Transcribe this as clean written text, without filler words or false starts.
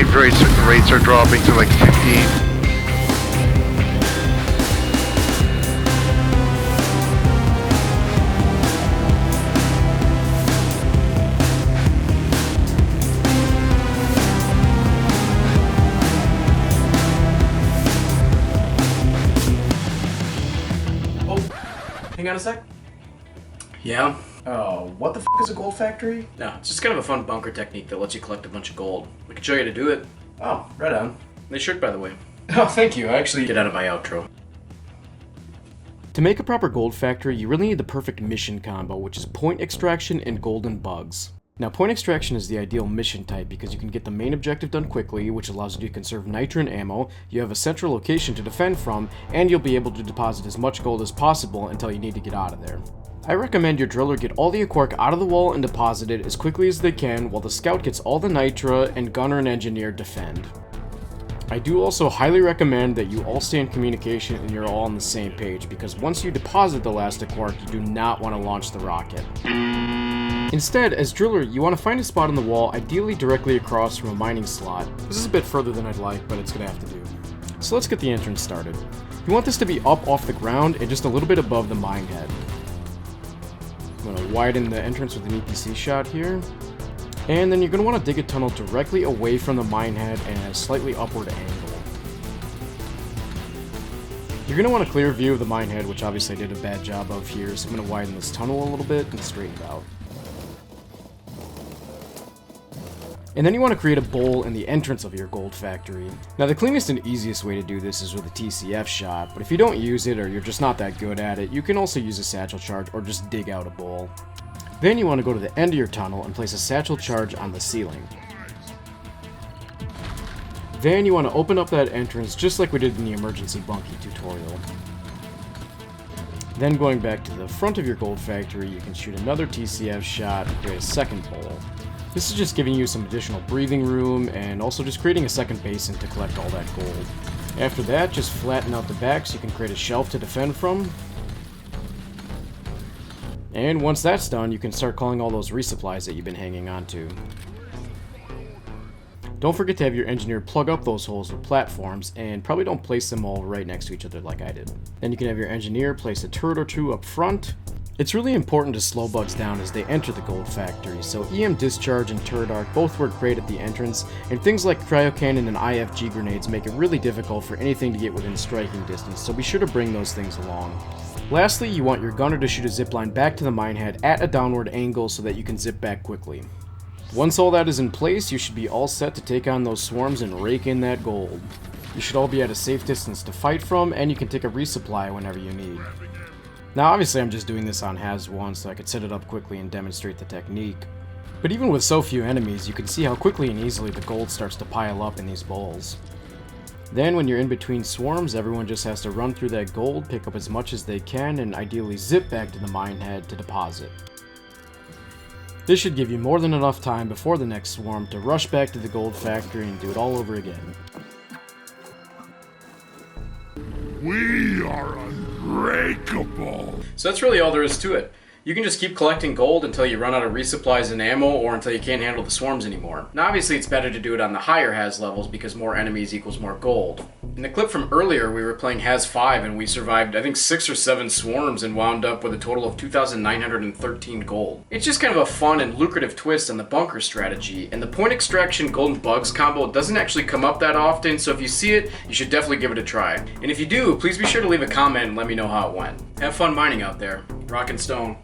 rates are dropping to like 15. Hang on a sec. Yeah? Oh, what the f*** is a gold factory? No, it's just kind of a fun bunker technique that lets you collect a bunch of gold. We can show you how to do it. Oh, right on. Nice shirt, by the way. Oh, thank you. Actually, Get out of my outro. To make a proper gold factory, you really need the perfect mission combo, which is point extraction and golden bugs. Now, point extraction is the ideal mission type because you can get the main objective done quickly, which allows you to conserve nitro and ammo, you have a central location to defend from, and you'll be able to deposit as much gold as possible until you need to get out of there. I recommend your driller get all the quark out of the wall and deposit it as quickly as they can, while the scout gets all the nitra and gunner and engineer defend. I do also highly recommend that you all stay in communication and you're all on the same page, because once you deposit the last quark, you do not want to launch the rocket. Instead, as driller, you want to find a spot on the wall, ideally directly across from a mining slot. This is a bit further than I'd like, but it's going to have to do. So let's get the entrance started. You want this to be up off the ground and just a little bit above the mine head. I'm going to widen the entrance with an EPC shot here. And then you're going to want to dig a tunnel directly away from the mine head and at a slightly upward angle. You're going to want a clear view of the mine head, which obviously I did a bad job of here, so I'm going to widen this tunnel a little bit and straighten it out. And then you want to create a bowl in the entrance of your gold factory. Now the cleanest and easiest way to do this is with a TCF shot, but if you don't use it or you're just not that good at it, you can also use a satchel charge or just dig out a bowl. Then you want to go to the end of your tunnel and place a satchel charge on the ceiling. Then you want to open up that entrance just like we did in the emergency bunkie tutorial. Then going back to the front of your gold factory, you can shoot another TCF shot and create a second bowl. This is just giving you some additional breathing room and also just creating a second basin to collect all that gold. After that, just flatten out the back so you can create a shelf to defend from. And once that's done, you can start calling all those resupplies that you've been hanging on to. Don't forget to have your engineer plug up those holes with platforms, and probably don't place them all right next to each other like I did. Then you can have your engineer place a turret or two up front. It's really important to slow bugs down as they enter the gold factory, so EM discharge and turret arc both work great at the entrance, and things like cryo cannon and IFG grenades make it really difficult for anything to get within striking distance, so be sure to bring those things along. Lastly, you want your gunner to shoot a zipline back to the mine head at a downward angle so that you can zip back quickly. Once all that is in place, you should be all set to take on those swarms and rake in that gold. You should all be at a safe distance to fight from, and you can take a resupply whenever you need. Now obviously I'm just doing this on Has 1 so I could set it up quickly and demonstrate the technique. But even with so few enemies, you can see how quickly and easily the gold starts to pile up in these bowls. Then when you're in between swarms, everyone just has to run through that gold, pick up as much as they can, and ideally zip back to the mine head to deposit. This should give you more than enough time before the next swarm to rush back to the gold factory and do it all over again. We are unbreakable. So that's really all there is to it. You can just keep collecting gold until you run out of resupplies and ammo, or until you can't handle the swarms anymore. Now obviously it's better to do it on the higher Has levels because more enemies equals more gold. In the clip from earlier, we were playing Has 5 and we survived I think 6 or 7 swarms and wound up with a total of 2,913 gold. It's just kind of a fun and lucrative twist on the bunker strategy, and the point extraction golden bugs combo doesn't actually come up that often, so if you see it, you should definitely give it a try. And if you do, please be sure to leave a comment and let me know how it went. Have fun mining out there. Rock and stone.